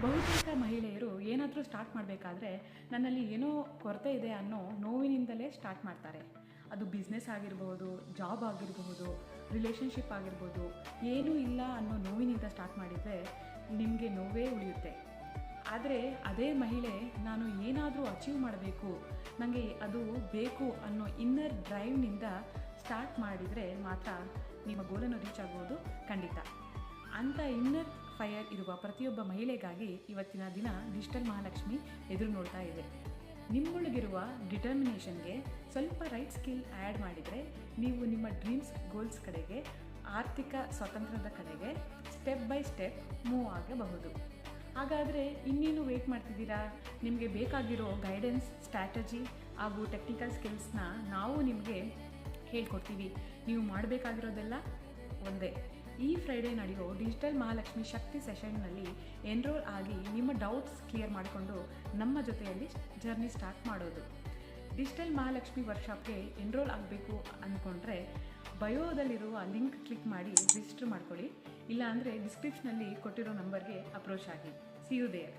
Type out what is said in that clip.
ಬಹುತೇಕ ಮಹಿಳೆಯರು ಏನಾದರೂ ಸ್ಟಾರ್ಟ್ ಮಾಡಬೇಕಾದ್ರೆ ನನ್ನಲ್ಲಿ ಏನೋ ಕೊರತೆ ಇದೆ ಅನ್ನೋ ನೋವಿನಿಂದಲೇ ಸ್ಟಾರ್ಟ್ ಮಾಡ್ತಾರೆ. ಅದು ಬಿಸ್ನೆಸ್ ಆಗಿರ್ಬೋದು, ಜಾಬ್ ಆಗಿರಬಹುದು, ರಿಲೇಷನ್ಶಿಪ್ ಆಗಿರ್ಬೋದು. ಏನೂ ಇಲ್ಲ ಅನ್ನೋ ನೋವಿನಿಂದ ಸ್ಟಾರ್ಟ್ ಮಾಡಿದರೆ ನಿಮಗೆ ನೋವೇ ಉಳಿಯುತ್ತೆ. ಆದರೆ ಅದೇ ಮಹಿಳೆ ನಾನು ಏನಾದರೂ ಅಚೀವ್ ಮಾಡಬೇಕು, ನನಗೆ ಅದು ಬೇಕು ಅನ್ನೋ ಇನ್ನರ್ ಡ್ರೈವ್ನಿಂದ ಸ್ಟಾರ್ಟ್ ಮಾಡಿದರೆ ಮಾತ್ರ ನಿಮ್ಮ ಗೋಲನ್ನು ರೀಚ್ ಆಗೋದು ಖಂಡಿತ. ಅಂಥ ಇನ್ನರ್ ಫೈರ್ ಇರುವ ಪ್ರತಿಯೊಬ್ಬ ಮಹಿಳೆಗಾಗಿ ಇವತ್ತಿನ ದಿನ ಡಿಜಿಟಲ್ ಮಹಾಲಕ್ಷ್ಮಿ ಎದುರು ನೋಡ್ತಾ ಇದೆ. ನಿಮ್ಮೊಳಗಿರುವ ಡಿಟರ್ಮಿನೇಷನ್ಗೆ ಸ್ವಲ್ಪ ರೈಟ್ ಸ್ಕಿಲ್ ಆ್ಯಡ್ ಮಾಡಿದರೆ ನೀವು ನಿಮ್ಮ ಡ್ರೀಮ್ಸ್, ಗೋಲ್ಸ್ ಕಡೆಗೆ, ಆರ್ಥಿಕ ಸ್ವಾತಂತ್ರ್ಯದ ಕಡೆಗೆ ಸ್ಟೆಪ್ ಬೈ ಸ್ಟೆಪ್ ಮೂವ್ ಆಗಬಹುದು. ಹಾಗಾದರೆ ಇನ್ನೇನು ವೇಟ್ ಮಾಡ್ತಿದ್ದೀರಾ? ನಿಮಗೆ ಬೇಕಾಗಿರೋ ಗೈಡೆನ್ಸ್, ಸ್ಟ್ರಾಟಜಿ ಹಾಗೂ ಟೆಕ್ನಿಕಲ್ ಸ್ಕಿಲ್ಸ್ನ ನಾವು ನಿಮಗೆ ಹೇಳ್ಕೊಡ್ತೀವಿ. ನೀವು ಮಾಡಬೇಕಾಗಿರೋದೆಲ್ಲ ಒಂದೇ, ಈ ಫ್ರೈಡೇ ನಡೆಯೋ ಡಿಜಿಟಲ್ ಮಹಾಲಕ್ಷ್ಮಿ ಶಕ್ತಿ ಸೆಷನ್ನಲ್ಲಿ ಎನ್ರೋಲ್ ಆಗಿ ನಿಮ್ಮ ಡೌಟ್ಸ್ ಕ್ಲಿಯರ್ ಮಾಡಿಕೊಂಡು ನಮ್ಮ ಜೊತೆಯಲ್ಲಿ ಜರ್ನಿ ಸ್ಟಾರ್ಟ್ ಮಾಡೋದು. ಡಿಜಿಟಲ್ ಮಹಾಲಕ್ಷ್ಮಿ ವರ್ಕ್ಶಾಪ್ಗೆ ಎನ್ರೋಲ್ ಆಗಬೇಕು ಅಂದ್ಕೊಂಡ್ರೆ ಬಯೋದಲ್ಲಿರುವ ಲಿಂಕ್ ಕ್ಲಿಕ್ ಮಾಡಿ ರಿಜಿಸ್ಟರ್ ಮಾಡ್ಕೊಳ್ಳಿ. ಇಲ್ಲಾಂದರೆ ಡಿಸ್ಕ್ರಿಪ್ಷನಲ್ಲಿ ಕೊಟ್ಟಿರೋ ನಂಬರ್ಗೆ ಅಪ್ರೋಚ್ ಆಗಿ. See you there.